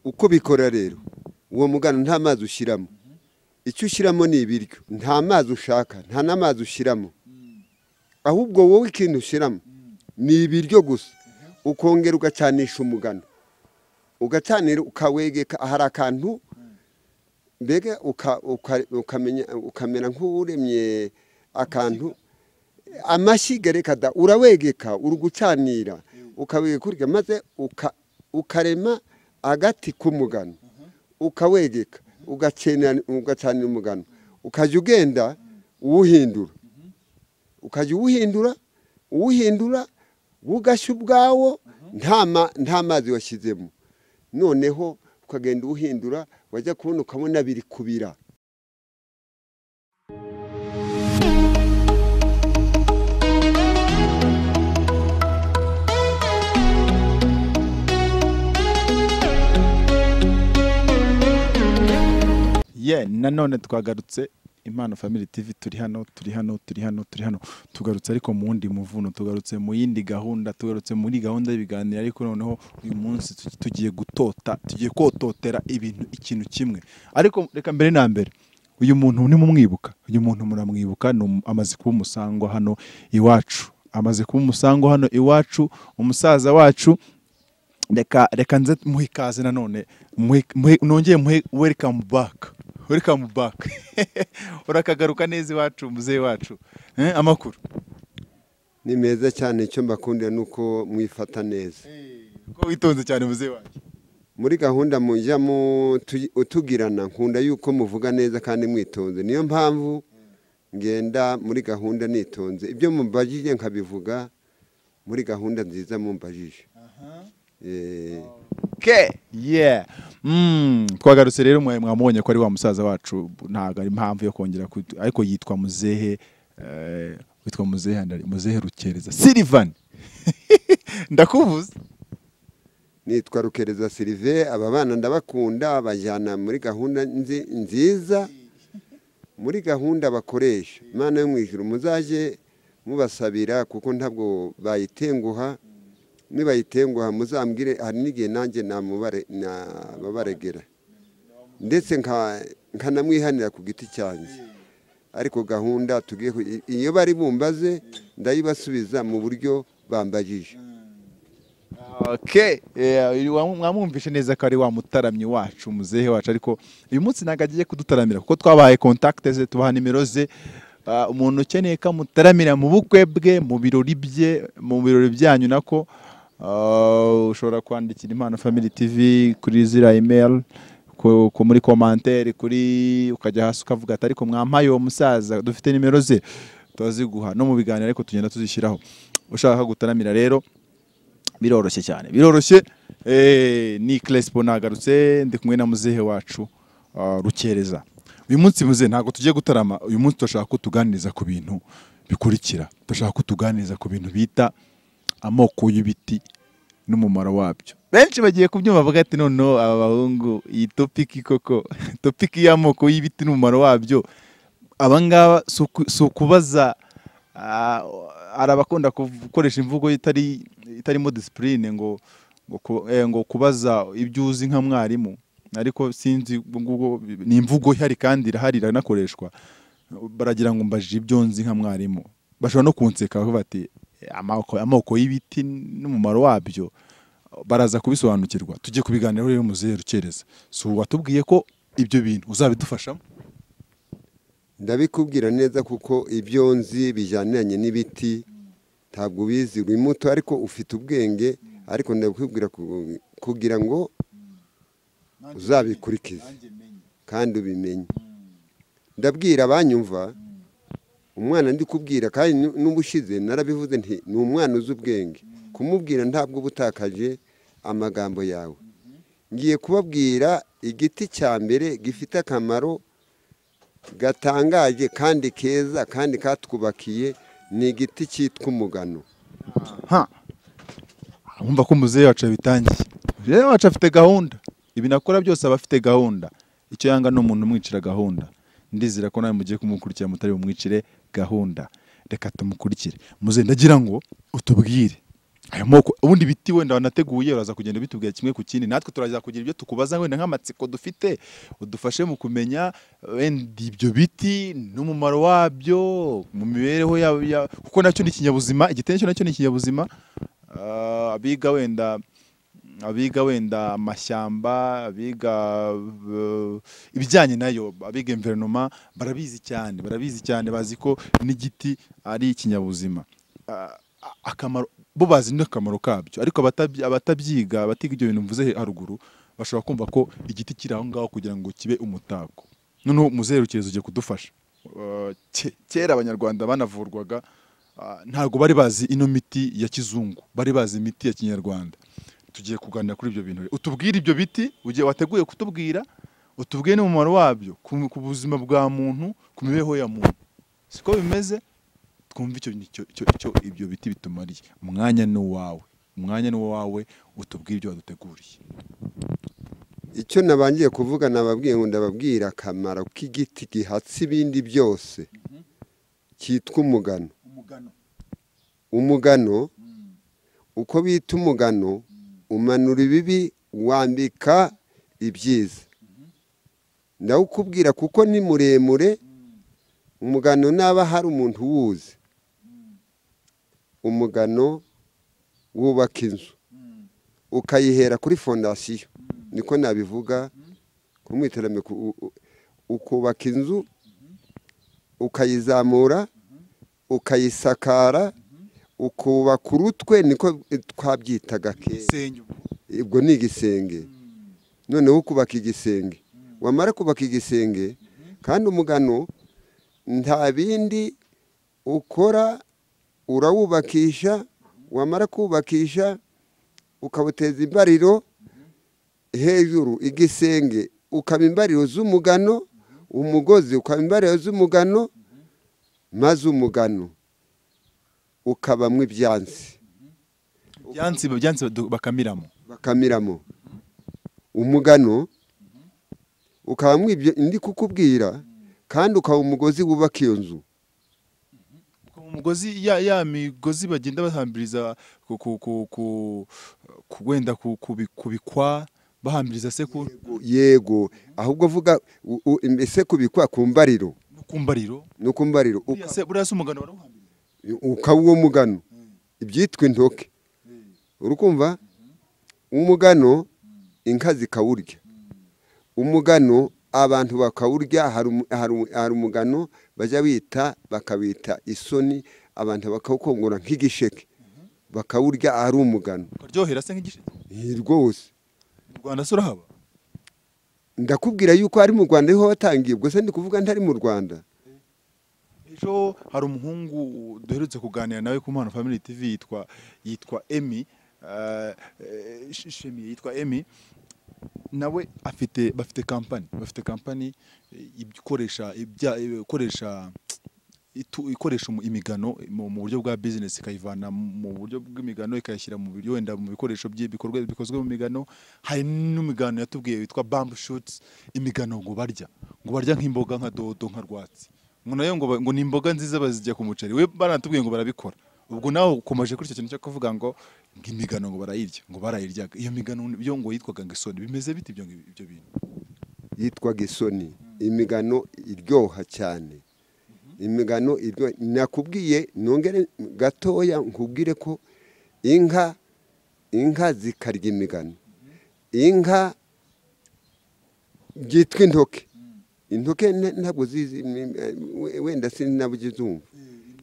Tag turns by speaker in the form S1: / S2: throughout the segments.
S1: uko bikora rero uwo mugano nta mazi ushiramo icyo ushiramo ni ibiryo nta mazi ushaka nta n'amazi ushiramo ahubwo wowe ikintu ushiramo ni ibiryo gusa ukongera ugacanisha umugano ugacanira ukawegeka hari akantu mbega ukamenya nk'uremye akantu amashyiga reka da urawegeka urugucanira ukawegeka kurya maze ukarema agati k'umugano ukawegeka ugacanira umugano ukajya ugenda uwuhindura ukajya uwuhindura ugashya ubwawo nta mazi washyizemo noneho ukagenda uwuhindura wajya kubona ukabona biri kubira
S2: nanone twagarutse Impano Family TV turi hano tugarutse ariko mu wundi muvuno tugarutse mu yindi gahunda tugarutse muri gahunda y'ibiganiro ariko noneho uyu munsi tugiye kototera ikintu kimwe ariko reka mbere na mbere uyu muntu ni mumwibuka uyu muntu muramwibuka amaze kuba umusangwa hano iwacu umusaza wacu reka nze muhikaze nanone nongeye welcome back urakagaruka neza iwacu muzehe wacu amakuru
S1: ni meza cyane icyo mbakundira nuko mwifata neza
S2: ko witonze cyane muzehe wacu
S1: muri gahunda mujya utugirana nkunda yuko muvuga neza kandi mwitonze niyo mpamvu ngenda muri gahunda nitonze ibyo mumbajije nkabivuga muri gahunda nziza mumbajije
S2: twagarutse rero mwamubonye ko ari wa musaza wacu ntago ari impamvu yo kongera ariko yitwa muzehe muzehe Rukereza Sylvain ndakuvuze
S1: nitwa Rukereza Sylvain aba bana ndabakunda bajyana muri gahunda nziza muri gahunda bakoresha Imana yo mu ijuru muzaje mubasabira kuko ntabwo bayitenguha nibayitenguha muzambwire hari n'igihe nanjye nababaregera ndetse nkanamwihanira ku giti cyanjye ariko gahunda tugiye iyo bari bumbaze ndayibasubiza mu buryo bambajije
S2: mwamwumvishe neza ko ari wa mutaramyi wacu muzehe wacu ariko uyu munsi ntabwo agiye kudutaramira kuko twabahaye kontakite ze tubaha nimero ze umuntu ukeneye ko amutaramira mu bukwe bwe mu birori bye mu birori byanyu nako ushobora kwandikira Impano Family TV kuri zira email muri commentaire ukajya hasi ukavuga ati ariko mwampaye uwo musaza dufite nimero ze tuziguha no mu biganiro ariko tugenda tuzishyiraho ushaka gutaramira rero biroroshye cyane ni Crespo nagarutse ndi kumwe na muzehe wacu Rukereza uyu munsi muze ntago tugiye gutarama uyu munsi turashaka ko tuganiriza ku bintu bikurikira turashaka ko tuganiriza ku bintu bita amoko y'ibiti n'umumaro wabyo benshi bagiye kubyumva bavuga ati noneho aba bahungu iyi topic y'amoko y'ibiti n'umumaro wabyo abangaba so kubaza arabakunda gukoresha imvugo itarimo discipline ngo kubaza ibyo uzi nka mwarimu ariko sinzi ni imvugo ihari kandi irahari iranakoreshwa baragira ngo mbajije ibyo nzi nka mwarimu bashobora no kunseka bavuga bati amoko y'ibiti n'umumaro wabyo baraza kubisobanukirwa tujye kubiganiraho rero muzehe Rukereza so watubwiye ko ibyo bintu uzabidufashamo
S1: ndabikubwira neza kuko ibyo nzi bijyaniranye n'ibiti ntabwo ubizi uri muto ariko ufite ubwenge ariko ndabikubwira kugira ngo uzabikurikize kandi ubimenye ndabwira abanyumva umwana ndi kubwira kandi n'ubushize narabivuze nti ni umwana uzi ubwenge kumubwira ntabwo butakaje amagambo yawe ngiye kubabwira igiti cya mbere gifite akamaro gatangaje kandi keza kandi katwubakiye ni igiti cyitwa umugano
S2: umva ko muzehe wacu bitangiye muzehe wacu afite gahunda ibi nakora byose aba afite gahunda icyo yanga no umuntu umwicira gahunda ndizira ko nawe mugiye kumukurikira mutari bumwicire gahunda reka tumukurikire muzehe ndagira ngo utubwire aya moko ubundi biti wenda wanateguye uraza kugenda bitubwira kimwe ku kindi, natwe turaza kugira ibyo tukubaza wenda nk'amatsiko dufite udufashe mu kumenya wenda ibyo biti n'umumaro wabyo mu mibereho kuko nacyo ni ikinyabuzima, igiti nacyo ni ikinyabuzima. Abiga wenda amashyamba, abiga ibijyanye nayo, abiga environnement barabizi cyane bazi ko n'igiti ari ikinyabuzima. Akamaro bo bazi n'akamaro kabyo, ariko abatiga ibyo bintu mvuze haruguru bashobora kumva ko igiti kiri aho ngaho kugira ngo kibe umutako. Noneho muzerukezo ugiye kudufasha. Kera abanyarwanda banavurwaga ntago bari bazi ino miti ya kizungu, bari bazi imiti ya kinyarwanda. Tugiye kuganira kuri ibyo bintu. Utubwire ibyo biti ugiye wateguye kutubwira, utubwire n'umumaro wabyo ku buzima bwa muntu, ku mibereho ya muntu. Siko bimeze? Twumva icyo ibyo biti bitumariye. Umwanya ni uwawe, utubwire ibyo waduteguriye.
S1: Icyo nabangiye kuvuga nababwiye ngo ndababwira akamaro k'igiti gihatse ibindi byose cyitwa umugano. Umugano uko bita umugano umanura ibibi wambika ibyiza. Ndawukubwira kuko ni muremure. Umugano naba hari umuntu wuzi, umugano wubaka inzu ukayihera kuri fondasiyo, niko nabivuga kumwiterame, ukubaka inzu ukayizamura ukayisakara ukubaka urutwe, niko twabyitaga kera. Ubwo ni igisenge. Noneho ukubaka igisenge, wamara kubaka igisenge kandi umugano nta bindi ukora, urawubakisha, wamara kubakisha ukabuteza imbariro hejuru. Igisenge ukaba imbariro z'umugano, umugozi ukaba imbariro z'umugano, maze umugano ukabamwe ibyansi bakamiramo. Umugano ukabamwe ibyo ndi kukubwira, kandi ukaba umugozi wubaka iyo nzu.
S2: Umugozi ya migozi bagenda bahambiriza wenda kubikwa bahambiriza se ku
S1: yego, ahubwo vuga mbese kubikwa ku mbariro. No ku mbariro
S2: buriya se umugano warawuhambiriza
S1: ukaba uwo mugano, ibyitwa intoke. Urukumva? Umugano inka zikawurya, umugano abantu bakawurya. Hari umugano bajya bakawita isoni, abantu bakawukongora nk'igisheke bakawurya. Ari umugano
S2: uryohera se nk'igisheke
S1: rwose.
S2: Mu Rwanda se urahaba?
S1: Ndakubwira yuko ari mu Rwanda niho watangiye, ubwo se ndi kuvuga ntari mu Rwanda.
S2: Ejo hari umuhungu duherutse kuganira nawe ku Mpano Family TV yitwa Emmy, yitwa Emmy. Nawe bafite kampani ikoresha imigano mu buryo bwa business, ikayivana mu buryo bw'imigano ikayashyira mu buryo wenda mu bikoresho bikozwe mu migano. Hari n'imigano yatubwiye witwa bamboo shoots, imigano ngo barya nk'imboga, nka dodo, nka rwatsi. Nayo ngo ni imboga nziza bazijya ku muceri. We baratubwiye ngo barabikora. Ubwo nawe ukomeje kuri icyo kintu cyo kuvuga ngo imigano ngo barayiryaga. Iyo migano byo ngo yitwaga ngo isoni. Bimeze bite ibyo bintu?
S1: Yitwaga isoni. Imigano iryoha cyane. Imigano nakubwiye, nongere gatoya nkubwire ko inka zikarya imigano. Inka byitwa intoke. Intoke ntabwo zizi wenda sinabugizumva.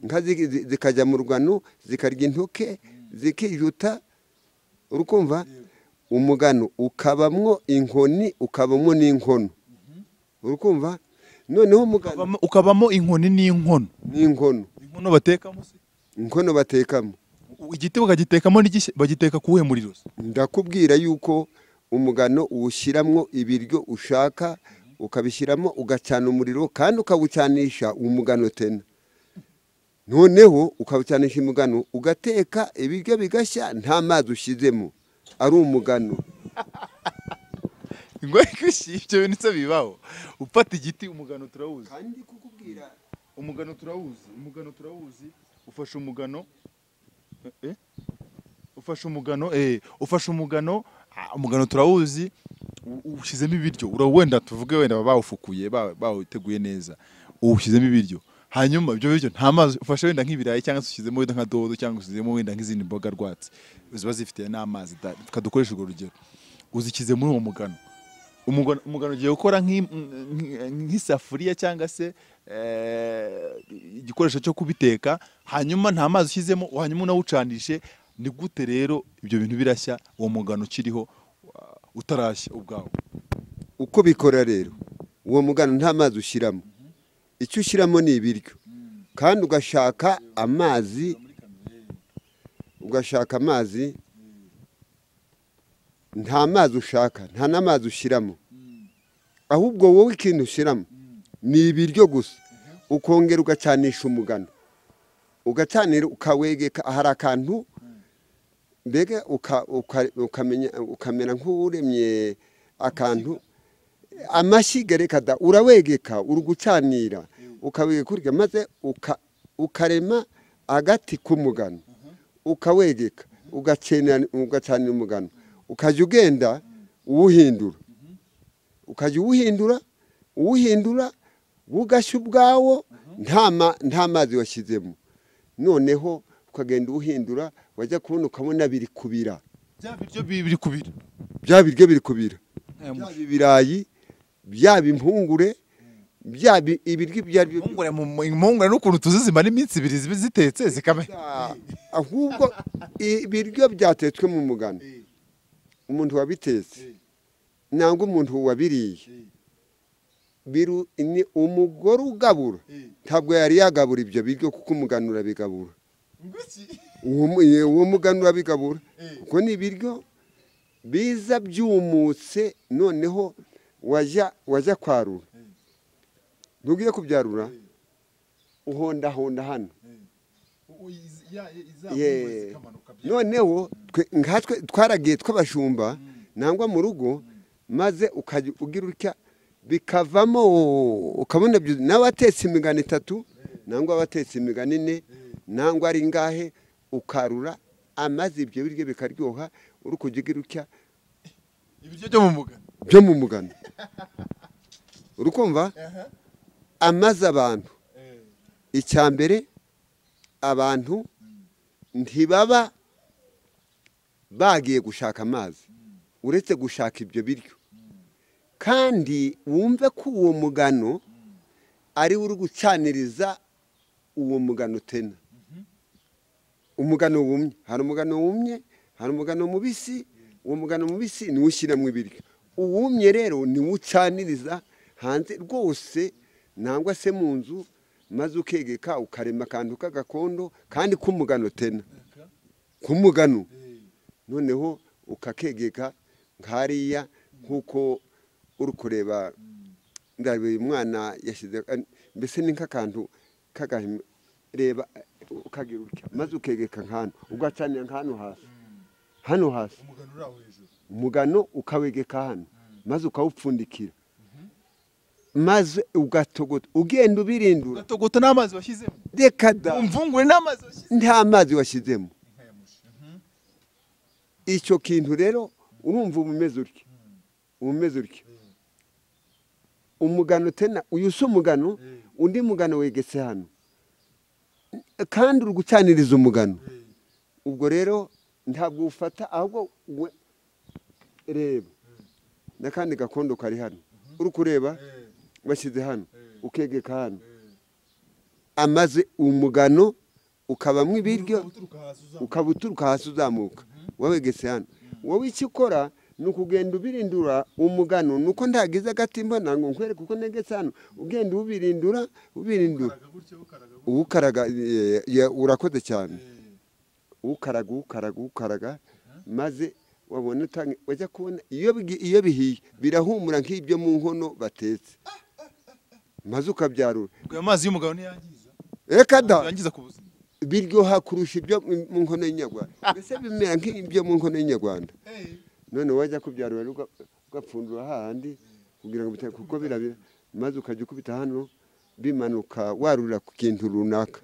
S1: Inka zikajya mu rugano zikarya intoke zikijuta. Urukumva? Umugano ukabamwo inkoni, ukabamwo n'inkono. Urukumva? Noneho umugano
S2: ukabamo inkoni n'inkono.
S1: Inkono
S2: batekamo se?
S1: Inkono batekamo.
S2: Igiti bakagitekamo bagiteka kuwe muriro?
S1: Ndakubwira yuko umugano uwushyiramo ibiryo ushaka, ukabishyiramo ugacana umuriro, kandi ukawucanisha umugano tena. Noneho ukawucanisha umugano ugateka ibiryo bigashya, nta mazi ushyizemo. Ari umugano.
S2: Ngo ibyo bintu se bibaho? Ufata igiti, umugano turawuzi.
S1: Kandi kukubwira
S2: umugano turawuzi. Ufashe umugano ufashe umugano, umugano turawuzi, ushyizemo ibiryo, wenda tuvuge wenda bawufukuye bawuteguye neza, uwushyizemo ibiryo, hanyuma ibyo biryo nta mazi ufashe wenda nk'ibirayi cyangwa se ushyizemo wenda nka dodo cyangwa ushyizemo wenda nk'izindi mboga rwatsi ziba zifite n'amazi, tukadukoresha urwo rugero, uzikize muri uwo mugano. Umugano ugiye gukora nk'isafuriya cyangwa se igikoresho cyo kubiteka, hanyuma nta mazi ushyizemo, hanyuma unawucanishe. Ni gute rero ibyo bintu birashya uwo mugano ukiriho utarashya ubwawo?
S1: Uko bikora rero, uwo mugano nta mazi ushyiramo, icyo ushyiramo ni ibiryo, kandi ugashaka amazi nta mazi ushaka, nta n'amazi ushyiramo, ahubwo wowe ikintu ushyiramo ni ibiryo gusa, ukongera ugacanisha umugano, ugacanira ukawegeka, hari akantu mbega ukamera nk'uremye akantu, amashyiga reka da, urawegeka, uri gucanira, ukawegeka kurya, maze ukarema agati k'umugano, ukawegeka, ugacanira umugano, ukajya ugenda uwuhindura, ukajya uwuhindura ugashya ubwawo, nta mazi washyizemo, noneho ukagenda uwuhindura, wajya kubona ukabona biri kubira,
S2: bya biryo biri kubira,
S1: bya biryo biri kubira, byaba ibirayi, byaba impungure, byaba ibiryo ibyo ari byo.
S2: Impungure n'ukuntu tuzizimara iminsi 2 ziba zitetse zikamera,
S1: ahubwo ibiryo byatetswe mu mugano, umuntu wabitetse nangwa umuntu wabiriye, ni umugore ugabura, ntabwo yari yagabura ibyo biryo, kuko umugano urabigabura, uwo mugano urabigabura, kuko ni ibiryo biza byumutse, noneho wajya kwarura, ntugiye kubyarura, uhondahonda hano, noneho nkatwe twaragiye tw'abashumba nangwa mu rugo, maze ukajya ugira utya bikavamo, ukabona nawe atetse imigano 3 nangwa abatetse imigano 4 nangwa ari ngahe, ukarura amazi, ibyo biryo bikaryoha, uri kujya ugira utya
S2: ibiryo
S1: byo mu mugano, uri kumva amazi. Abantu icyambere, abantu ntibaba bagiye gushaka amazi, uretse gushaka ibyo biryo, kandi wumve ko uwo mugano ari uri gucaniriza uwo mugano tena, umugano wumye, hari umugano wumye, hari umugano mubisi, uwo mugano mubisi niwo ushyiramo ibiryo, uwumye rero niwo ucaniriza hanze rwose nangwa se mu nzu, maze ukegeka ukarema akantu k'agakondo, kandi k'umugano tena, k'umugano, noneho ukakegeka nkariya, nk'uko uri kureba uyu mwana yashyize, mbese ni nk'akantu reba, ukagira utya, maze ukegeka nk'ahantu, ugacanira nk'ahantu hasi, umugano ukawegeka hano, maze ukawupfundikira, maze ugatogota, ugenda ubirindura.
S2: Ugatogota n'amazi washyizemo?
S1: Reka da,
S2: umvungure n'amazi washyizemo?
S1: nta mazi washyizemo. Icyo kintu rero urumva umeze utya, umugano tena, uyu si umugano, undi mugano wegetse hano, kandi uri gucaniriza umugano, ubwo rero ntabwo ufata, ahubwo reba n'akandi gakondo kari hano, uri kureba washyize hano, ukegeka hano, amaze umugano ukabamwo ibiryo, ukaba uturuka hasi uzamuka, wawegetse hano. Wowe icyo ukora ni ukugenda ubirindura umugano, nuko ndagize agatimba nango nkwereke kuko negetse hano, ugenda ubirindura ukaraga, urakoze cyane, ukaraga, maze wabona wajya kubona iyo bihiye birahumura nk'ibyo mu nkono batetse, maze ukabyarura.
S2: Ayo mazi y'umugano ntiyangiza?
S1: Reka da,
S2: yangiza ku buzima,
S1: biryoha kurusha ibyo mu nkono y'inyarwanda, mbese bimera nk'ibyo mu nkono y'inyarwanda. None wajya kubyarura ugapfundura hahandi kugira ngo bitake, kuko birabira, maze ukajya ukubita hano bimanuka, warurira ku kintu runaka.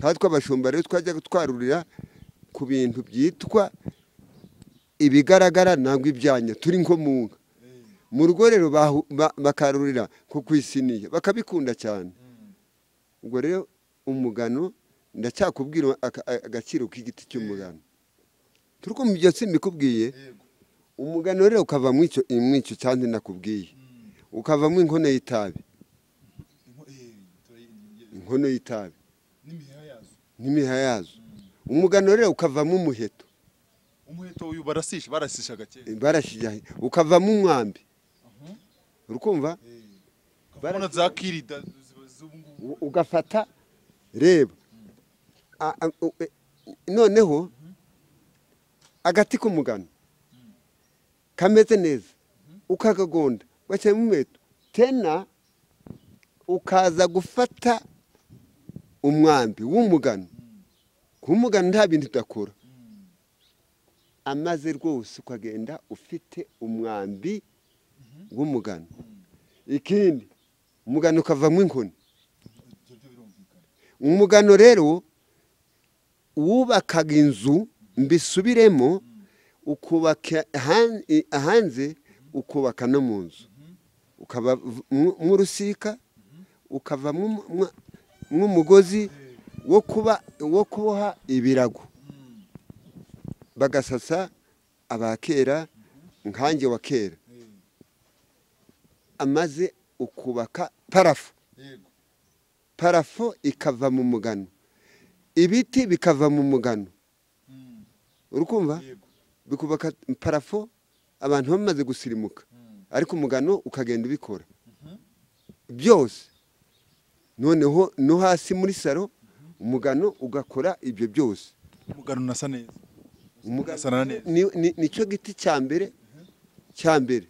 S1: Kandi tw'abashumba rero twajya twarurira ku bintu byitwa ibigaragara nangwa ibyanya turi nko mu nka mu rugo rero bakarurira nko ku isiniya bakabikunda cyane. ubwo rero umugano ndacyakubwira agaciro k'igiti cy'umugano turi mu byo simbikubwiye. umugano rero ukava mu icyo cyane nakubwiye, ukavamo inkono y'itabi, inkono y'itabi n'imiha yazo. umugano rero ukavamo umuheto,
S2: umuheto uyu barasishaga kera,
S1: barashije ukavamo umwambi. urukumva
S2: barana za kirida
S1: ugafata reba noneho agati k'umugano kameze neza ukagagonda bashyiramo umuheto tena ukaza gufata umwambi w'umugano. kumugano nta bintu udakora, amaze rwose ukagenda ufite umwambi w'umugano. ikindi umugano ukavamo inkoni. umugano rero wubakaga inzu mbisubiremo, ukubaka hanze ukubaka no mu nzu, ukaba nk'urusika, ukavamo nk'umugozi wo kuboha ibirago. bagasasa abakera nkanjye wa kera, amaze ukubaka parafo. parafo ikava mu mugano, ibiti bikava mu mugano. urukumva bikubaka parafo abantu bamaze gusirimuka, ariko umugano ukagenda ubikora byose. noneho no hasi muri saro umugano ugakora ibyo byose.
S2: umugano unasa neza,
S1: nicyo giti cya mbere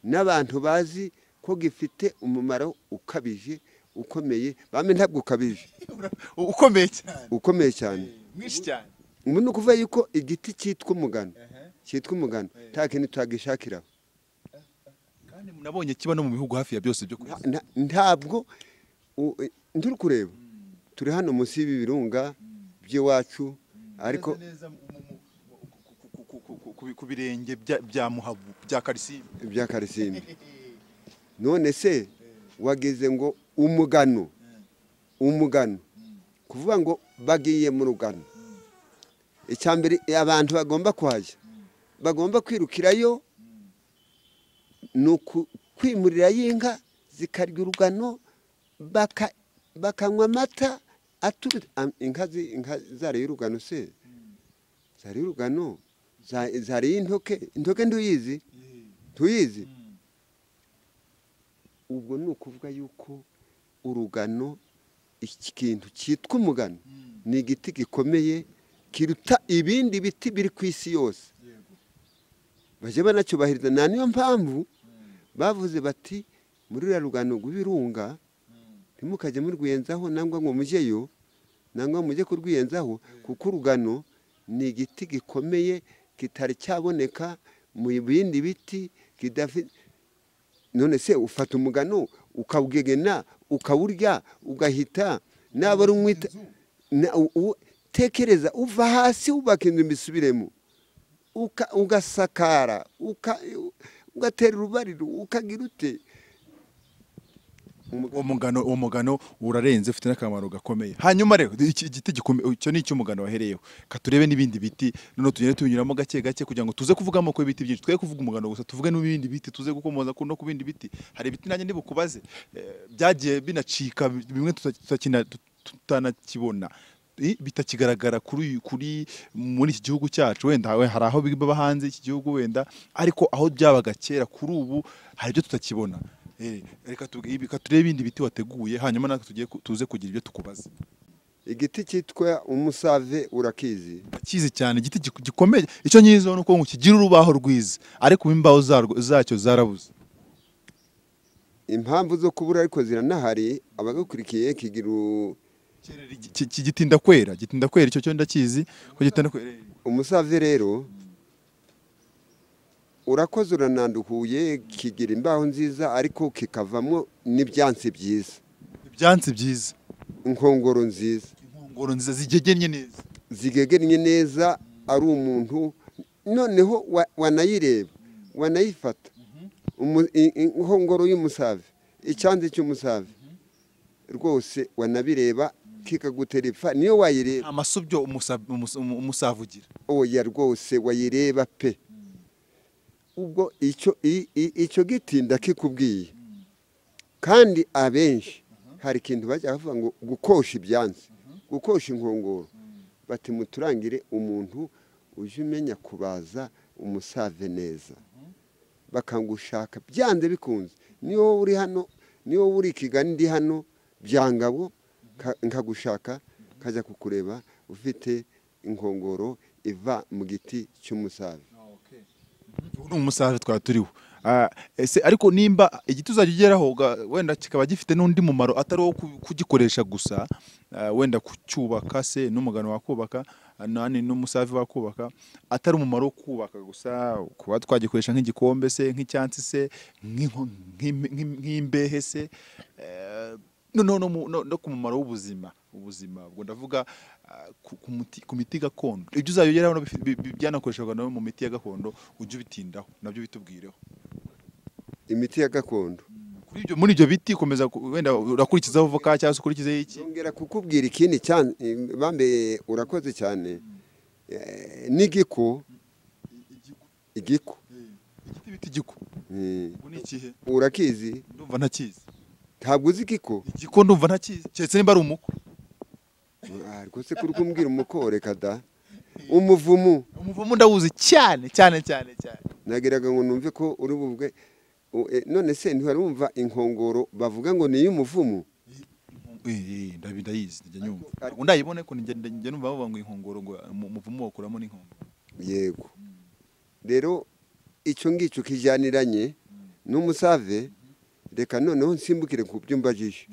S1: n'abantu bazi ko gifite umumaro ukabije ukomeye. bame ntabwo ukabije, ukomeye cyane
S2: mwinshi cyane.
S1: ubu ni ukuvuga yuko igiti cyitwa umugano nta kintu tutagishakiraho.
S2: kandi munabonye kiba no mu bihugu hafi ya byose byo ku isi.
S1: ntabwo nduri kureba turi hano munsi y'ibi birunga by'iwacu, ariko
S2: ku birenge bya muhabu bya karisimbi.
S1: none se wageze ngo umugano kuvuga ngo bagiye mu rugano, icyambere abantu bagomba kuhajya, bagomba kwirukirayo, ni ukwimurira y'inka zikarya urugano, bakanywa amata inka zariye urugano. se zariye urugano, zariye intoke ntuyizi. ubwo ni ukuvuga yuko urugano, iki kintu cyitwa umugano, ni igiti gikomeye kiruta ibindi biti biri ku isi yose. bajya banacyubahiriza. nta niyo mpamvu bavuze bati muri uriya rugano rw'ibirunga ntimukajye murwiyenzaho, nangwa ngo mujyeyo, nangwa mujye kurwiyenzaho, kuko urugano ni igiti gikomeye kitari cyaboneka mu bindi biti kidafite. none se ufata umugano ukawugegena ukawurya ugahita naba ari umwita. tekereza uva hasi wubaka inzu mbisubiremo, ugasakara, ugatera urubariro, ukagira ute.
S2: uwo mugano urarenze, ufite n'akamaro gakomeye. hanyuma rero iki giti gikomeye, icyo ni icy'umugano wahereyeho. katurebe n'ibindi biti noneho tugende tunyuramo gake gake kugira ngo tuze kuvuga amoko y'ibiti byinshi. twe kuvuga umugano gusa, tuvuge n'ibindi biti, tuze gukomoza no ku bindi biti. hari ibiti nanjye ndibukubaze byagiye binacika, bimwe tutanakibona, bitakigaragara muri iki gihugu cyacu. wenda hari aho biba hanze y'iki gihugu wenda, ariko aho byabaga kera kuri ubu hari ibyo tutakibona. reka turebe ibindi biti wateguye, hanyuma natwe tuze kugira ibyo tukubaza.
S1: igiti cyitwa umusave urakizi?
S2: Akizi cyane, igiti gikomeye. icyo nyizo ni uko kigira urubaho rwiza, ariko imbaho zacyo zarabuze.
S1: impamvu zo kubura ariko ziranahari. abagakurikiye kigira
S2: gitinda kwera. icyo cyo ndakizi ko gitinda kwera.
S1: umusave rero urakoze, urananduhuye, kigira imbaho nziza, ariko kikavamo n'ibyansi byiza. inkongoro nziza
S2: zigegennye neza,
S1: ari umuntu noneho wanayireba wanayifata inkongoro y'umusave icyansi cy'umusave rwose wanabireba kikagutera ipfa niyo wayireba
S2: amasubyo umusave ugira
S1: oya rwose wayireba pe ubwo icyo giti ndakikubwiye kandi abenshi hari ikintu bajya bavuga ngo gukosha ibyansi gukosha inkongoro bati muturangire umuntu uje umenya kubaza umusave neza bakangushaka byanze bikunze niyo uri hano niyo uri Kigali ndi hano byangabo nkagushaka kajya kukureba ufite inkongoro iva mu giti cy'umusave
S2: ubu ni umusave twaba turiho ese ariko nimba igiti uzageraho wenda kikaba gifite n'undi mumaro atari wo kugikoresha gusa wenda kucyubaka se n'umugano wakubaka nani n'umusave wakubaka atari umumaro wo kubaka gusa kuba twagikoresha nk'igikombe se nk'icyansi se nk'imbehe se no ku mumaro w'ubuzima ubwo ndavuga ku miti gakondo ibyo uzayogeraho byanakoreshwaga nawe mu miti ya gakondo ujye ubitindaho nabyo bitubwireho
S1: imiti ya gakondo
S2: muri ibyo biti komeza wenda urakurikizaho voka cyangwa se ukurikizeho iki
S1: ngera kukubwira ikindi cyane bambe urakoze cyane n'igiko igiti
S2: bita igiko ubu ni ikihe
S1: urakizi
S2: ndumva ntakizi
S1: ntabwo uzi igiko
S2: ndumva ntakizi keretse nimba ari umuko
S1: rwose kuri kumbwira umuko reka da umuvumu
S2: ndawuzi cyane
S1: nageraga ngo numve ko uri bubwe none se ntiwari wumva inkongoro bavuga ngo ni iy'umuvumu
S2: ndayizi njya nyumva ndayibone ko njya numva bavuga ngo inkongoro ngo umuvumu wakuramo n'inkongoro
S1: yego rero icyo ngicyo kijyaniranye n'umusave reka noneho nsimbukire ku byumbajije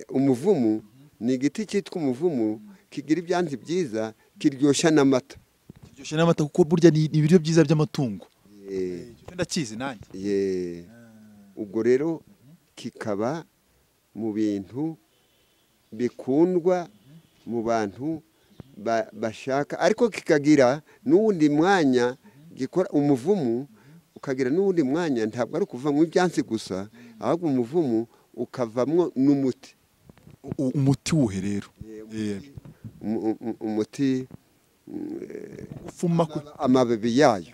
S1: umuvumu ni igiti cyitwa umuvumu kigira ibyansi byiza kiryoshya n'amata
S2: kuko burya ni ibiryo byiza by'amatungo ndakizi nanjye
S1: ubwo rero kikaba mu bintu bikundwa mu bantu bashaka ariko kikagira n'uwundi mwanya gikora umuvumu ukagira n'uwundi mwanya ntabwo ari ukuva mu ibyansi gusa ahubwo umuvumu ukavamwo n'umuti
S2: umuti wuhe rero
S1: umuti
S2: ufuma
S1: amababi yayo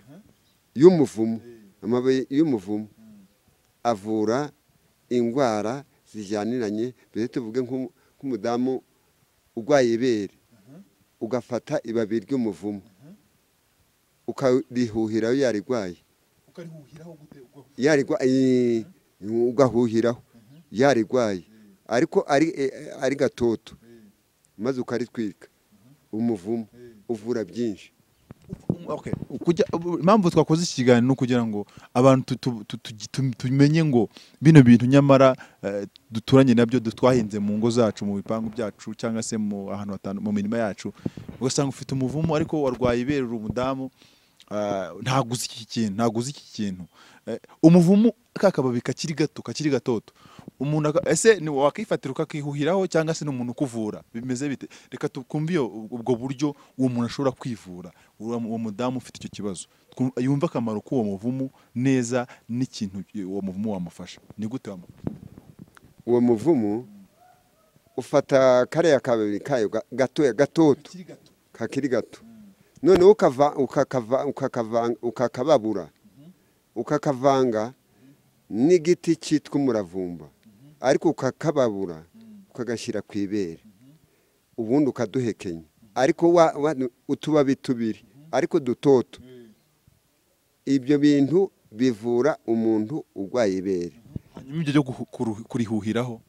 S1: y'umuvumu amababi y'umuvumu avura indwara zijyaniranye mbese tuvuge nk'umudamu urwaye ibere ugafata ibabi ry'umuvumu ukarihuhiraho ugahuhiraho yarigwaye ariko ari gatoto maze ukaritwika umuvumu uvura byinshi
S2: impamvu twakoze iki kiganiro ni ukugira ngo abantu tumenye ngo bino bintu nyamara duturanye nabyo twahinze mu ngo zacu mu bipangu byacu cyangwa se mu ahantu hatandukanye mu mirima yacu ugasanga ufite umuvumu ariko warwaye ibere uri umudamu ntabwo uzi iki kintu umuvumu kakababi kakiri gatoto umuntu ese ni wakifatira ukakihuhiraho cyangwa se n'umuntu ukuvura bimeze bite reka tukumve ubwo buryo uwo muntu ashobora kwivura uwo mudamu ufite icyo kibazo yumva akamaro k'uwo muvumu neza n'ikintu uwo muvumu wamufasha ni gute wamufasha
S1: uwo muvumu ufata kariya kababi kayo gatoto kakiri gato noneho ukakababura ukakavanga n'igiti cyitwa umuravumba ariko ukakababura ukagashyira ku ibere ubundi ukaduhekenya ariko utubabi tubiri ariko dutoto ibyo bintu bivura umuntu urwaye ibere
S2: hanyuma ibyo byo kurihuhiraho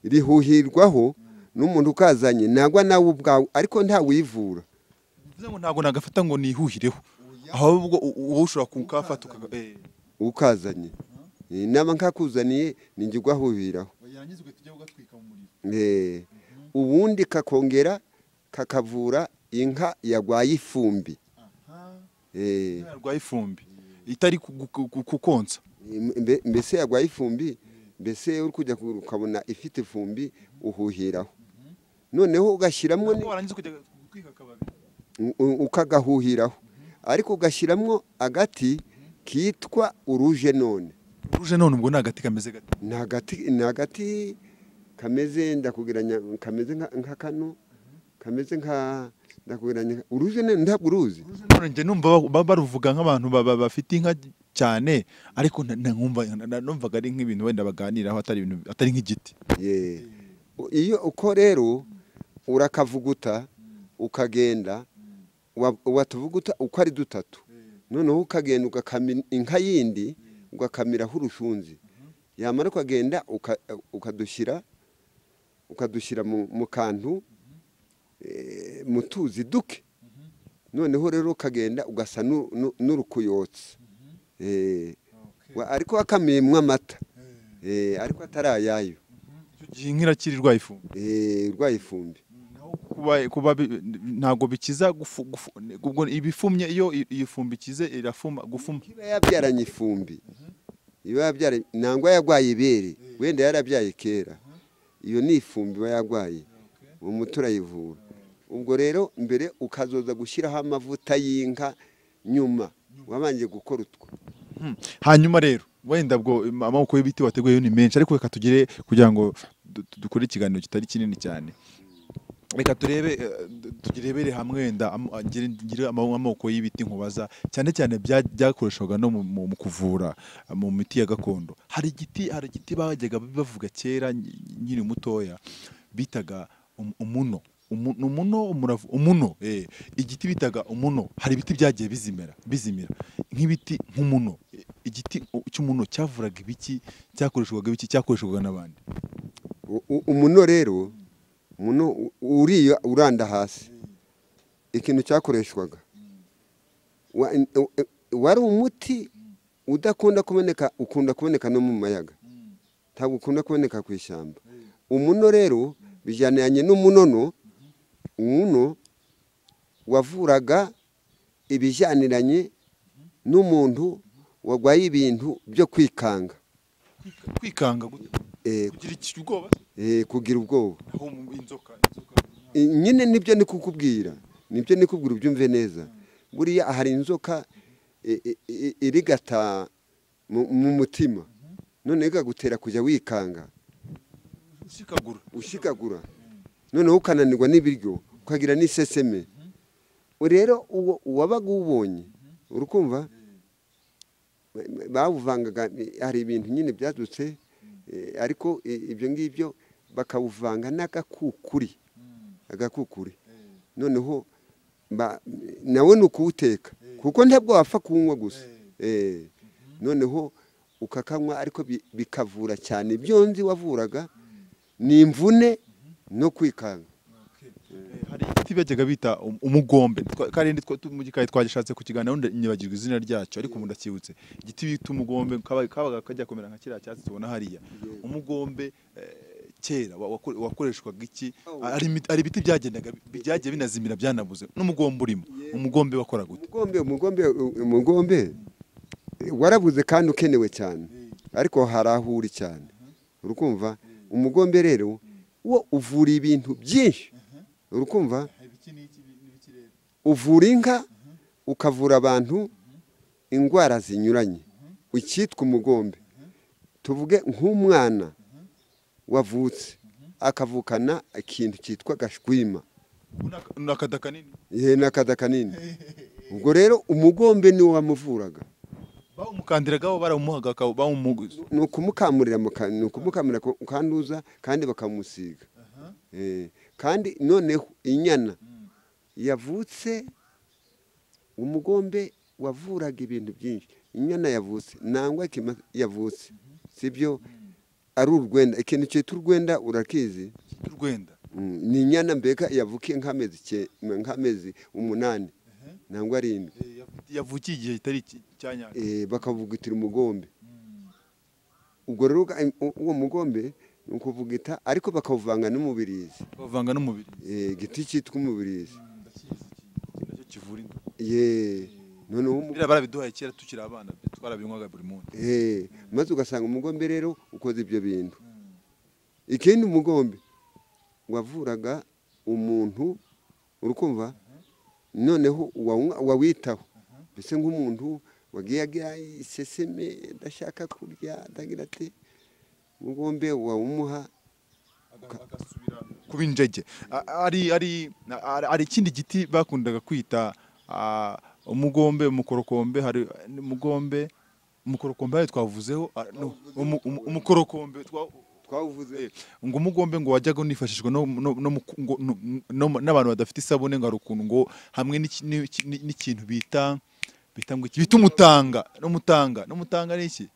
S1: rihuhirwaho n'umuntu ukazanye nagwa nawe ubwawe ariko ntawivura
S2: bivuze ngo ntabwo nagafata ngo nihuhireho ahubwo wowe ushobora kukafata
S1: ukazanye naba nkakuzaniye ninjye ugahubiraho ubundi kakongera kakavura inka yagwaye ifumbi
S2: yarwaye ifumbi itari kukonsa
S1: mbese yagwaye ifumbi mbese uri kujya ukabona ifite ifumbi uhuhiraho noneho ugashyiramo ukagahuhiraho ariko ugashyiramo agati kitwa uruje none.
S2: Uruje none ubwo ni agati kameze gati?
S1: Ni agati kameze ndakugiranya kameze nka kano kameze nka ndakugiranya uruje none ntabwo uruzi.
S2: Uruje none nje numva baruvuga nk'abantu bafite inka cyane ariko numvaga ari nk'ibintu wenda baganiraho atari nk'igiti.
S1: Iyo uko rero urakavuguta ukagenda watuvuguta uko ari dutatu noneho ukagenda ugakamira inka yindi ugakamiraho urushunzi yamara ukagenda ukadushyira mu kantu mu tuzi duke noneho rero ukagenda ugasa n'urukuyotsi ariko wakamiyemo amata ariko atari ayayo.
S2: Icyo gihe inka irakiri rwayifumbi?
S1: Rwayifumbi.
S2: Kuba ntabwo bikiza ubwo ibifumye iyo iyi fumbi ikize irafuma gufuma.
S1: Iba yabyaranye ifumbi iba yabyaranye nangwa yagwaye ibere wenda yarabyaye kera iyo ni ifumbi iba yagwaye umuti urayivura. Ubwo rero mbere ukazoza gushyiraho amavuta y'inka nyuma wabanje gukora utwo.
S2: Hanyuma rero wenda bwo amoko y'ibiti wateguye ni menshi ariko reka tugire kugira ngo dukore ikiganiro kitari kinini cyane. Reka tugirebere hamwe wenda ngire amoko y'ibiti nkubaza cyane cyane byakoreshwaga no mu kuvura mu miti ya gakondo. Hari igiti bajyaga bavuga kera nyiri mutoya bitaga umuno. Igiti bitaga umuno. Hari ibiti byagiye bizimira nk'ibiti nk'umuno. Igiti cy'umuno cyavuraga ibiki, cyakoreshwaga ibiki, cyakoreshwaga n'abandi?
S1: Umuno rero uriya uranda hasi ikintu cyakoreshwaga wari umuti udakunda kuboneka, ukunda kuboneka no mu mayaga, ntabwo ukunda kuboneka ku ishyamba. Umuno rero bijyaniranye n'umunono. Umuno wavuraga ibijyaniranye n'umuntu wagwaye ibintu byo kwikanga.
S2: Kwikanga kugira ubwoba?
S1: Kugira ubwoba nyine nibyo ni kukubwira ubyumve neza. Buriya hari inzoka irigata mu mutima none ikagutera kujya wikanga ushikagura noneho ukananirwa n'ibiryo ukagira n'iseseme. Rero wabaga ubonye urukumva bawuvangaga, hari ibintu nyine byadutse ariko ibyo ngibyo bakawuvanga n'agakukuri noneho nawe ni ukuwuteka kuko ntabwo wapfa kunywa gusa. Noneho ukakanywa ariko bikavura cyane. Ibyo nzi wavuraga ni imvune no kwikanga.
S2: Hari igiti bajyaga bita umugombe. Karindi mu gikayi twagishatse ku kiganiro nyibagirwa izina ryacyo ariko umuntu akibutse. Igiti bita umugombe kabaga kajya kumera nka kiriya cyatsi tubona hariya. Umugombe kera wakoreshwaga iki? Ari ibiti byagiye binazimira byanabuze n'umugombe urimo. Umugombe wakora gute? Umugombe
S1: warabuze kandi ukenewe cyane ariko harahuri cyane urukumva. Umugombe rero wo uvura ibintu byinshi urukumva. Uvura inka ukavura abantu indwara zinyuranye. Ukitwa umugombe tuvuge nk'umwana wavutse akavukana ikintu cyitwa gashwima
S2: nakada kanini.
S1: Nakada kanini. Ubwo rero umugombe ni wamuvuraga.
S2: Bawumukandiragaho baramuhaga bawumuguza.
S1: Nukumukamurira ukanduza kandi bakamusiga. Kandi noneho inyana yavutse umugombe wavuraga ibintu byinshi. Inyana yavutse nangwa yavutse sibyo ari urwenda. Ikintu cyitwa urwenda urakizi?
S2: Urwenda
S1: ni inyana mbega yavukiye nk'amezi 8 nangwa 7
S2: yavukiye igihe kitari cyanya
S1: bakavugitira umugombe. Ubwo rero uwo mugombe ukuvugita ariko bakavanga n'umubirizi.
S2: Bavanga n'umubirizi.
S1: Igiti cyitwa umubirizi.
S2: Nacyo kivura inda.
S1: Noneho
S2: barabiduhaye kera tukiri abana twarabinywaga buri munsi.
S1: Maze ugasanga umugombe rero ukoze ibyo bintu. Ikindi umugombe wavuraga umuntu urukumva noneho wawitaho mbese nk'umuntu wagiye agira iseseme adashaka kurya atagira ati mugombe wawumuha
S2: agasubira kuba injege. Ari ikindi giti bakundaga kwita umugombe, umukorokombe, hari umukorokombe twavuzeho, umukorokombe
S1: twavuze
S2: ngo umugombe ngo wajyaga unifashishwa n'abantu badafite isabune, ngo ari ukuntu ngo hamwe n'ikintu bita ngo iki bita n'umutanga ni iki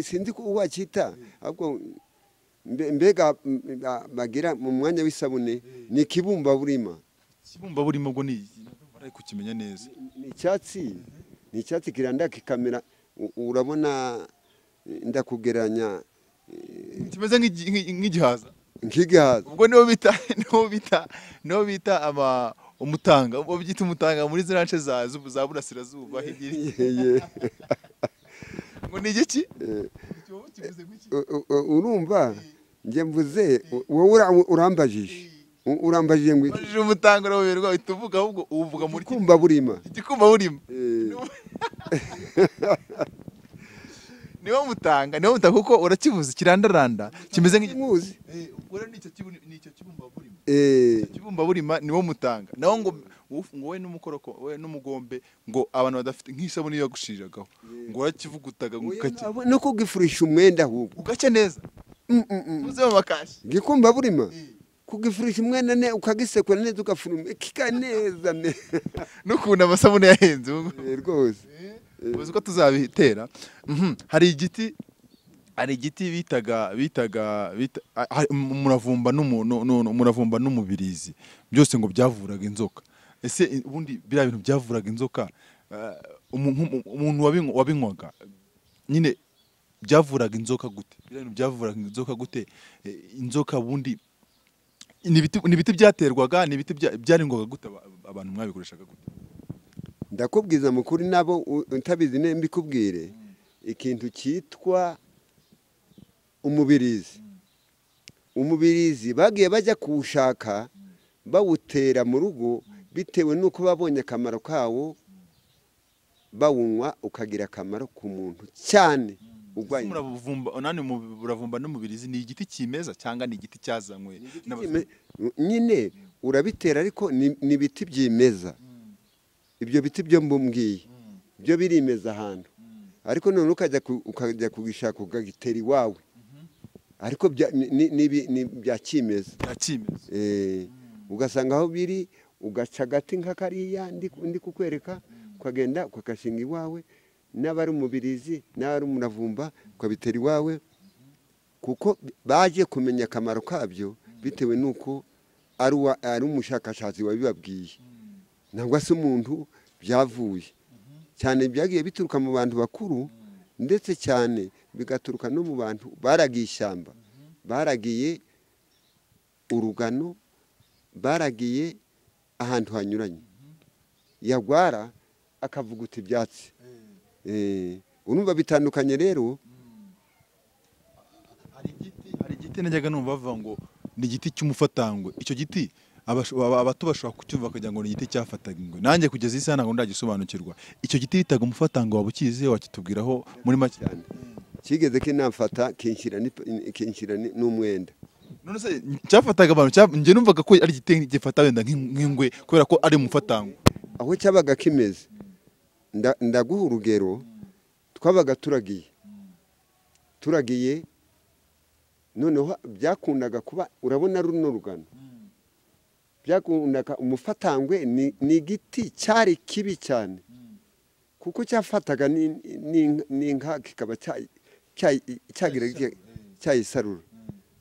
S1: sinzi ko wacyita ahubwo mbega bagira mu mwanya w'isabune ni kibumba burima
S2: ubwo ni bari kukimenya neza.
S1: ni icyatsi kiranda kikamera, urabona ndakugeranya
S2: kimeze nk'igihaza
S1: ubwo
S2: niho bita umutanga, ubwo byita umutanga muri ziriya nce za burasirazuba ngo ni igiki
S1: urumva njye mvuze wowe urambajije ngo
S2: umutanga uraberwa uhita uvuga, ahubwo uvuga muri
S1: igikumba burima
S2: niwo mutanga kuko urakivuze kirandaranda kimeze
S1: nk'igimuzi
S2: nicyo kibumba burima niwo mutanga. Naho ngo wowe n'umugombe ngo abantu badafite nk'isabune iyo yagushiragaho ngo urakivugutaga
S1: no kugifurisha umwenda ahubwo
S2: ugacya neza uze mu makashi.
S1: Igikumba burima kugifurisha umwenda ne ukagisekura neza ugafuruma kikaneza
S2: n'ukuntu amasabune yahenze
S1: rwose
S2: uzi ko tuzabitera. hari igiti bitaga umuravumba n'umubirizi, byose ngo byavuraga inzoka. Ese ubundi biriya bintu byavuraga inzoka, umuntu wabinywaga nyine byavuraga inzoka gute? Biriya bintu byavuraga inzoka gute? Inzoka ubundi ni ibiti byaterwaga, ni ibiti byaringwaga gute? Abantu mwabikoreshaga gute?
S1: ndakubwiza mukuri nabo utabizi ne mbikubwire ikintu cyitwa umubirizi bagiye bajya kuwushaka bawutera mu rugo bitewe n'uko babonye akamaro kawo, bawunywa ukagira akamaro ku muntu cyane.
S2: Umuravumba n'umubirizi ni igiti kimeza cyangwa ni igiti cyazanywe
S1: nyine urabitera ariko ni ibiti byimeza. Ibyo biti byo mbumbwiye byo birimeza ahantu, ariko none ukajya kugishaka ukagitera iwawe, ariko ni bya kimeza ugasanga aho biri ugaca agati nk'akariya ndi kukwereka, ukagenda ukagashinga iwawe, n'abari umubirizi n'abari umuravumba ukabitera iwawe, kuko baje kumenya akamaro kabyo bitewe n'uko ari umushakashatsi wabibabwiye, ntabwo se umuntu byavuye cyane, byagiye bituruka mu bantu bakuru, ndetse cyane bigaturuka no mu bantu baragiye ishyamba, baragiye urugano, baragiye ahantu hanyuranye, yagwara akavuguta ibyatsi. Urumva bitandukanye rero.
S2: hari igiti najyaga numva bavuga ngo ni igiti cy'umufatangwe. Icyo giti abato bashobora kucyumva kugira ngo ni igiti cyafataga ingwe. Nanjye kugeza isa ntabwo ndagisobanukirwa. Icyo giti bitaga umufatangwe, waba ukizi wakitubwiraho muri make?
S1: Cyane kigeze kinamfata kinshira n'umwenda.
S2: None se cyafataga abantu, njye numvaga ko ari igiti gifata wenda nk'ingwe kubera ko ari umufatangwe.
S1: Aho cyabaga kimeze, ndaguha urugero. Twabaga turagiye noneho byakundaga kuba, urabona runo rugano, byakundaga umufatangwe ni igiti cyari kibi cyane, kuko cyafataga n'inka kikaba cyayisarura,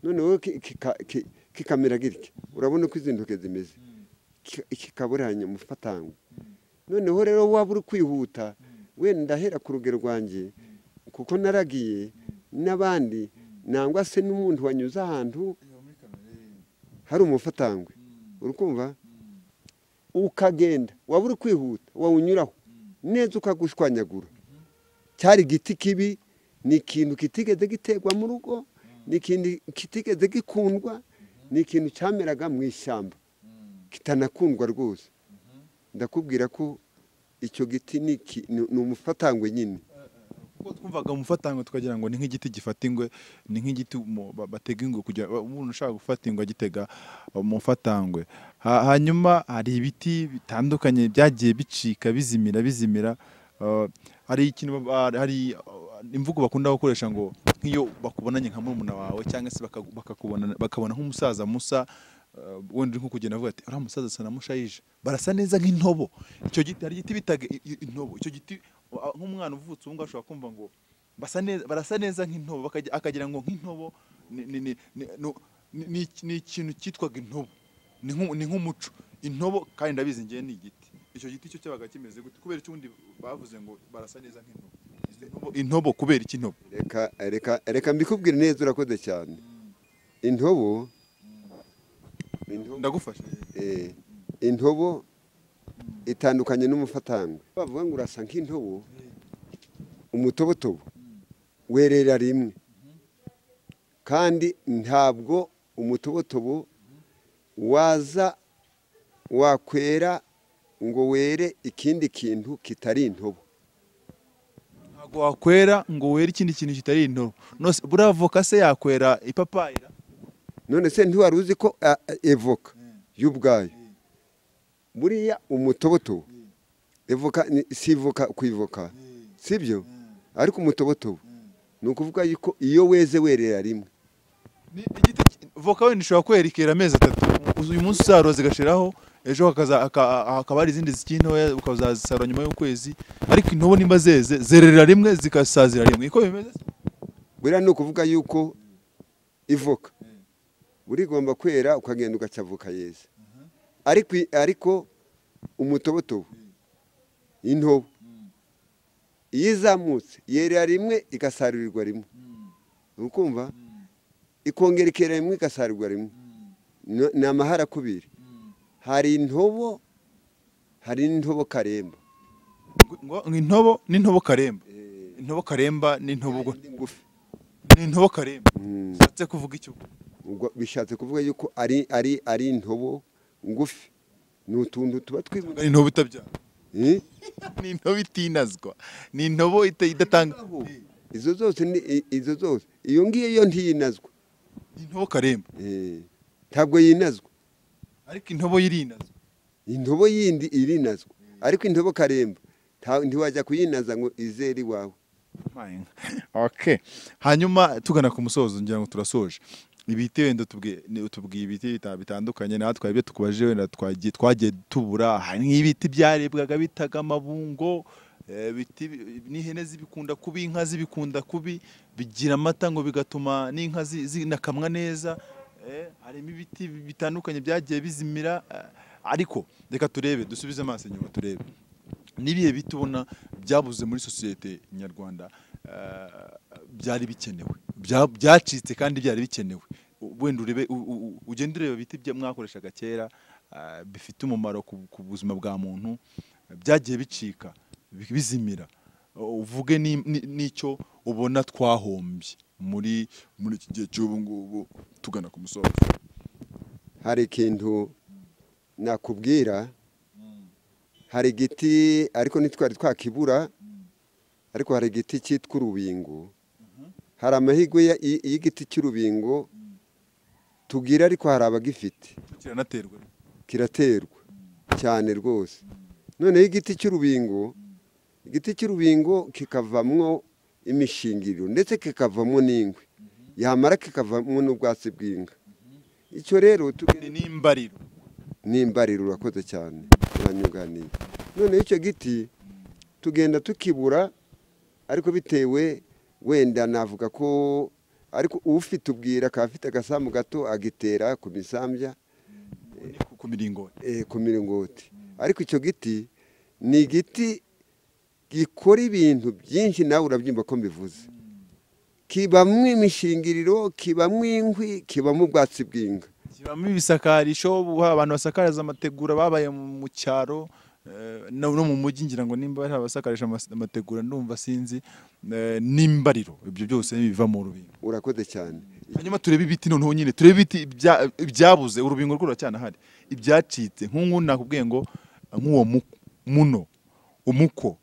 S1: noneho kikamera gitya, urabona ko izi ntoke zimeze, kikaburanya umufatangwe. Noneho rero waba uri kwihuta, wenda ndahera ku rugero rwanjye kuko naragiye n'abandi, nangwa se n'umuntu wanyuze ahantu hari umufatangwe, urukumva, ukagenda waba uri kwihuta, wawunyuraho neza ukagushwanyagura. Cyari igiti kibi, ni ikintu kitigeze giterwa mu rugo, ni ikintu kitigeze gikundwa, ni ikintu cyameraga mu ishyamba. kitanakundwa rwose. Ndakubwira ko icyo giti ni umufatangwe nyine.
S2: kuko twumvaga umufatangwe tukagira ngo ni nk'igiti gifata ingwe, ni nk'igiti batega ingwe kugira umuntu ushaka gufata ingwe agitega umufatangwe. Hanyuma hari ibiti bitandukanye byagiye bicika bizimira. Hari ikintu hari imvugo bakunda gukoresha ngo nk'iyo bakubonanye nka murumuna wawe cyangwa se bakabona nk'umusaza musa, wenda nko kugenda avuga ati uriya musaza asa na Mushayija, barasa neza nk'intobo. Icyo giti hari igiti bitaga intobo. Icyo giti nk'umwana uvutse ubu ngubu ashobora kumva ngo barasa neza nk'intobo, akagira ngo nk'intobo ni ikintu cyitwaga intobo, ni nk'umuco. Intobo kandi ndabizi ngiye ni igiti. Icyo giti cyo cyabaga kimeze gute? Kubera icyo undi bavuze ngo barasa neza nk'intobo. Intobo kubera iki intobo?
S1: Reka mbikubwire neza, urakoze cyane. Intobo
S2: ndagufasha.
S1: Intobo itandukanye n'umufatangwe. Bavuga ngo urasa nk'intobo, umutobotobo werera rimwe, kandi ntabwo umutobotobo wakwera ngo were ikindi kintu kitari intobo.
S2: Ntabwo wakwera ngo were ikindi kintu kitari intobo. Nose buriya voka se yakwera ipapayi?
S1: None se ntiwari uzi ko evoka y'ubwayo buriya umutobotobo, evoka si ivoka kwivoka, sibyo? Ariko umutobotobo ni ukuvuga yuko iyo weze werera rimwe.
S2: Voka wenda ishobora kwera ikera amezi 3, uyu munsi usarura zigashiraho, ejo hakaba hari izindi zikiri ntoya ukazazisarura nyuma y'ukwezi. Ariko intobo nimba zeze zerera rimwe zikasazira rimwe. Iko bimeze?
S1: Buriya ni ukuvuga yuko ivoka buri igomba kwera ukagenda ugacavuka yeze. Ariko umutobotobo, intobo iyo izamutse yerera rimwe igasarurirwa rimwe. Ukumva? Ikongera ikera rimwe igasarurirwa rimwe. Ni amahara kubiri. Hari intobo, hari n'intobo karemba.
S2: Intobo n'intobo karemba. Intobo karemba n'intobo
S1: ngufi.
S2: N'intobo karemba. Satse kuvuga icyo?
S1: Bishatse kuvuga yuko ari intobo ngufi. Ni utuntu tuba twibuka.
S2: Ni intobo itabyara. Ni intobo itinazwa. Ni intobo idatanga.
S1: Izo zose iyo ngiyo ntiyinazwa.
S2: Intobo karemba.
S1: Ntabwo yinazwa.
S2: Ariko intobo yirinazwa.
S1: Intobo yindi irinazwa. Ariko intobo karemba ntiwajya kuyinaza ngo izeri wawe.
S2: Okay. Hanyuma tugana ku musozo, ngira ngo turasoje. Ibiti wenda utubwiye ibiti bitandukanye, natwe ibyo tukubaje wenda twagiye tubura. Hari nk'ibiti byarebwaga bitaga amabungo, biti n'ihene zibikunda kubi, inka zibikunda kubi, bigira amata ngo bigatuma n'inka zinakamwa neza. Harimo ibiti bitandukanye byagiye bizimira. Ariko reka turebe, dusubize amaso inyuma turebe nibihe biti ubona byabuze muri societe nyarwanda, byari bikenewe, byacitse kandi byari bikenewe. Wenda urebe ugende ureba ibiti mwakoreshaga kera, bifite umumaro ku buzima bwa muntu, byagiye bicika bizimira. Uvuge n'icyo ubona twahombye muri iki gihe cy'ubu ngubu tugana ku musozo.
S1: Hari ikintu nakubwira, hari igiti ariko nitwari twakibura, ariko hari igiti cyitwa urubingo. Hari amahirwe y'igiti cy'urubingo tugira, ariko hari abagifite. Kiraterwa cyane rwose. Noneho igiti cy'urubingo kikavamwo imishingiriro ndetse kikavamo n'ingwe, yamara kikavamo n'ubwatsi bw'inka. Icyo rero n'imbariro. Urakoze cyane, uranyuganiye. Noneho icyo giti tugenda tukibura, ariko bitewe wenda navuga ko ariko ufite ubwira akaba afite agasambu gato agitera ku misambya, ku miringoti. Ariko icyo giti ni igiti gikora ibintu byinshi, nawe urabyumva ko mbivuze. Kibamwo imishingiriro, kibamwo inkwi, kibamo ubwatsi bw'inka,
S2: kibamo ibisakarisho. Abantu basakariza amategura babaye mu cyaro no mu mujyi, ngira ngo nimba hari abasakarisha amategura ndumva sinzi. N'imbariro, ibyo byose biva mu rubingo.
S1: Urakoze cyane.
S2: hanyuma turebe ibiti noneho nyine turebe ibiti byabuze urubingo rwo ruracyana ibyacitse nk'ubu nakubwiye ngo nk'uwo muno umuko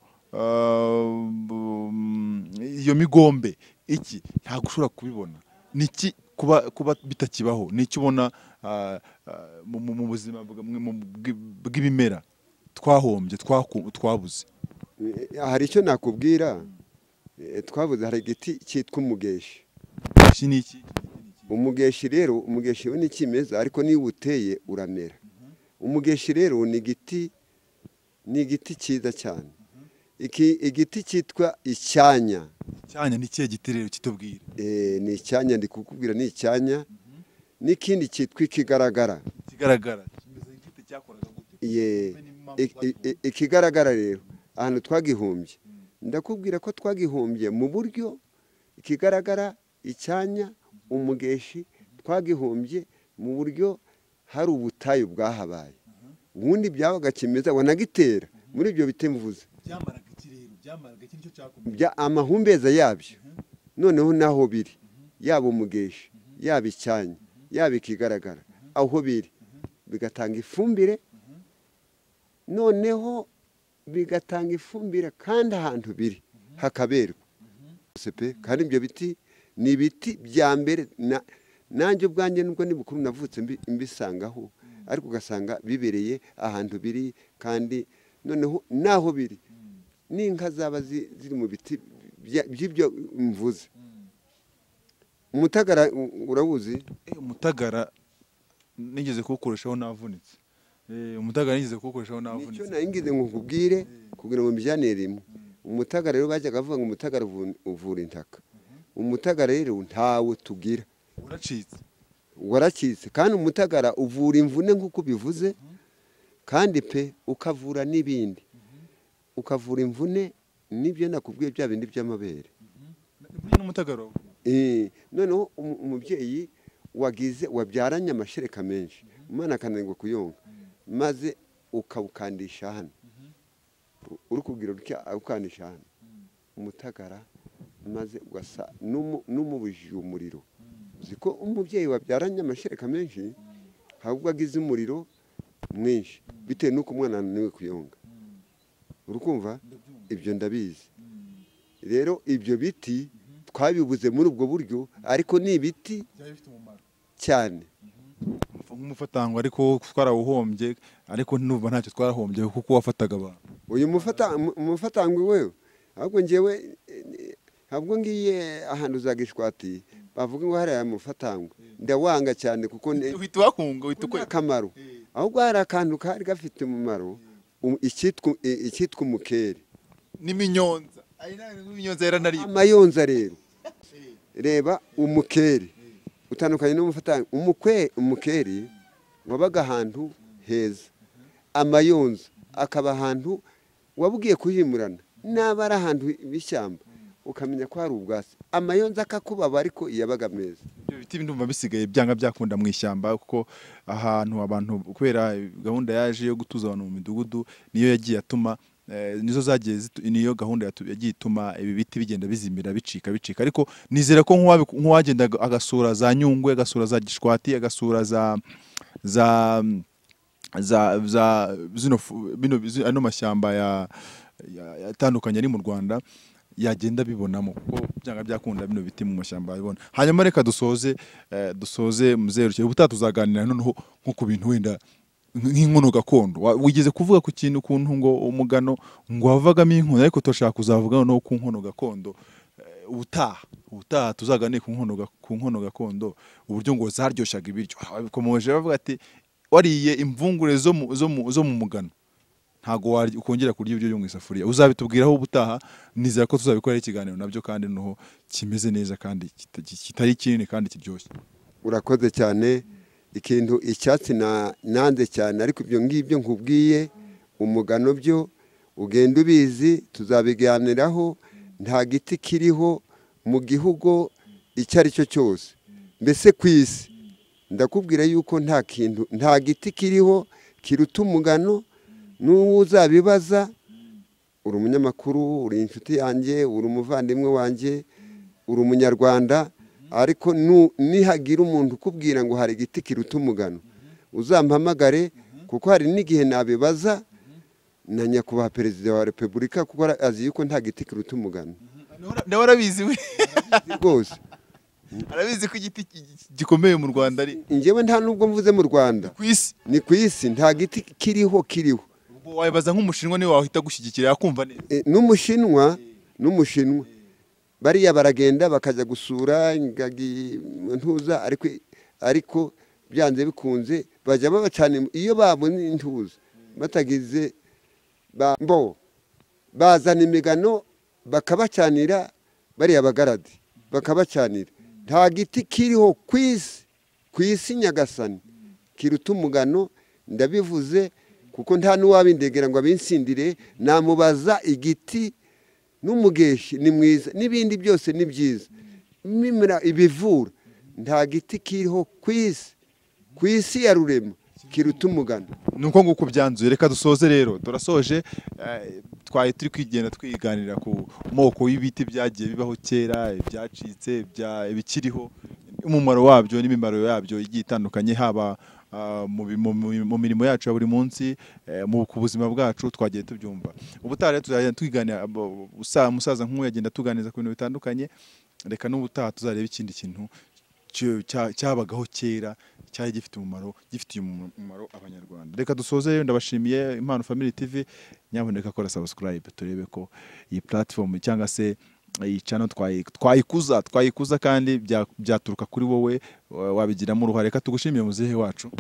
S2: iyo migombe iki ntabwo ushobora kubibona niki kuba bitakibaho niki ubona mu buzima bw'ibimera twahombye twabuze.
S1: hari icyo nakubwira twabuze. hari igiti cyitwa umugeshi. umugeshi rero umugeshi we ni kimeza ariko niba uteye uramera. umugeshi rero ni igiti cyiza cyane. igiti cyitwa icyanya.
S2: icyanya ni kihe giti rero kitubwira?
S1: ni icyanya ndi kukubwira ni icyanya. n'ikindi cyitwa ikigaragara.
S2: kimeze nk'igiti cyakoraga gute?
S1: ikigaragara rero ahantu twagihumbye ndakubwira ko twagihumbye mu buryo ikigaragara icyanya umugeshi twagihumbye mu buryo hari ubutayu bwahabaye. ubundi byabaga kimeza wanagitera muri ibyo biti mvuze amahumbeza yabyo. noneho naho biri yaba umugeshi yaba icyanya yaba ikigaragara aho biri bigatanga ifumbire. noneho bigatanga ifumbire kandi ahantu biri hakaberwa. kandi ibyo biti ni ibiti bya mbere nanjye ubwanjye nubwo ni bukuru navutse mbisangaho ariko ugasanga bibereye ahantu biri kandi noneho naho biri n'inka zaba ziri mu biti by'ibyo mvuze. umutagara urawuzi?
S2: umutagara nigeze kuwukoreshaho navunitse. umutagara nigeze kuwukoreshaho navunitse.
S1: nicyo naringize ngo nkubwire kugira ngo mbijyanire rimwe. umutagara rero bajyaga bavuga ngo umutagara uvura intaka. umutagara rero ntawe tugira. waracitse kandi umutagara uvura imvune nk'uko bivuze kandi pe ukavura n'ibindi. ukavura imvune n'ibyo nakubwiye bya bindi by'amabere. noneho umubyeyi wabyaranye amashereka menshi umwana akananirwa kuyonka maze ukawukandisha hano uri kubwira utya awukandisha hano umutagara maze ugasa n'umubujije umuriro. uzi ko umubyeyi wabyaranye amashereka menshi ahubwo agize umuriro mwinshi bitewe n'uko umwana ananiwe kuyonga. urukumva ibyo ndabizi. rero ibyo biti twabibuze muri ubwo buryo ariko ni ibiti cyane
S2: nk'umufatangwa ariko twarawuhombye ariko numva ntacyo twarahombye kuko wafataga abantu.
S1: uyu umufatangwa wewe ahubwo ngewe ntabwo ngiye ahantu za Gishwati bavuga ngo hariya mufatangwa ndawanga cyane kuko
S2: uhita wakunga uhita ukora
S1: akamaro. ahubwo hari akantu kari gafite umumaro icyitwa umukeri
S2: n'iminyonza. iminyonza yaranariye
S1: amayonza rero. reba umukeri utandukanye n'umufatangwa. umukeri wabaga ahantu heza. amayonza akaba ahantu wabugiye kuhimurana n'aba ari ahantu b'ishyamba ukamenya ko hari ubwatsi. amayonza akakubaba ariko yabaga meza.
S2: ibyo biti ndumva bisigaye byanga byakunda mu ishyamba kuko ahantu abantu kubera gahunda yaje yo gutuza abantu mu midugudu niyo yagiye atuma nizo zagiye niyo gahunda yagiye ituma ibi biti bigenda bizimira bicika ariko nizera ko nk'uwagenda agasura za Nyungwe agasura za Gishwati agasura za ano mashyamba yatandukanye ari mu Rwanda yagenda bibonamo kuko byanga byakunda bino biti mu mashyamba bibona. hanyuma reka dusoze muzeruke ubutaha tuzaganira noneho nko ku bintu wenda nk'inkono gakondo. wigeze kuvuga ku kintu kuntu ngo umugano ngo wavagamo inkono ariko turashaka kuzavuga no ku nkono gakondo. ubutaha tuzaganire ku nkono gakondo uburyo ngo zaryoshyaga ibiryo. bikomeje bavuga ati wariye imvungure zo mu mugano ntago ukongera kurya ibiryo byo mu isafuriya. uzabitubwiraho ubutaha nizera ko tuzabikorera ikiganiro nabyo kandi noho kimeze neza kandi kitari kinini kandi kiryoshye.
S1: urakoze cyane. ikintu icyatsi nanze cyane ariko ibyo ngibyo nkubwiye umugano byo ugenda ubizi tuzabiganiraho. nta giti kiriho mu gihugu icyo ari cyo cyose mbese ku isi ndakubwira yuko nta giti kiriho kiruta umugano. n'uwo uzabibaza uri umunyamakuru uri inshuti yanjye uri umuvandimwe wanjye uri umunyarwanda ariko nihagira umuntu ukubwira ngo hari igiti kiruta umugano uzampamagare, kuko hari n'igihe nabibaza na nyakubahwa perezida wa repubulika, kuko azi yuko nta giti kiruta umugano.
S2: nawe arabizi we
S1: rwose
S2: arabizi ko igiti gikomeye mu Rwanda ari
S1: njyewe nta nubwo mvuze mu Rwanda,
S2: ku isi,
S1: ni ku isi nta giti kiriho.
S2: wabibaza nk'umushinwa niwe wahita gushyigikira yakumva neza.
S1: n'umushinwa bariya baragenda bakajya gusura ingagi ntuza, ariko byanze bikunze bajya babacana iyo babona intuza batagize bazana imigano bakabacanira, bariya bagaradi bakabacanira. Nta giti kiriho ku isi nyagasani kiruta umugano, ndabivuze kuko nta n'uwabindegera ngo abinsindire. Namubaza igiti n'umugeshi ni mwiza, n'ibindi byose ni byiza, ibivura. Nta giti kiriho ku isi ya rurema kiruta umugano.
S2: Nuko nguko byanzuye. Reka dusoze rero, turasoje. Twaye turi kwigenda twiganira ku moko y'ibiti byagiye bibaho kera, ibyacitse, ibikiriho, umumaro wabyo n'imimaro yabyo igiye itandukanye, haba mu mirimo yacu ya buri munsi, ku buzima bwacu twagiye tubyumva. Ubutaha rero tuzajya twiganira, umusaza nk'uyu yagenda tuganiriza ku bintu bitandukanye. Reka n'ubutaha tuzareba ikindi kintu cyabagaho kera cyari gifitiye umumaro abanyarwanda. Reka dusoze rero, ndabashimiye. Impano Family TV, nyamuneka kora subscribe turebe ko iyi platform cyangwa se iyi channel twayikuza kandi byaturuka kuri wowe, wabigiramo uruhare. Reka tugushimiye muzehe wacu.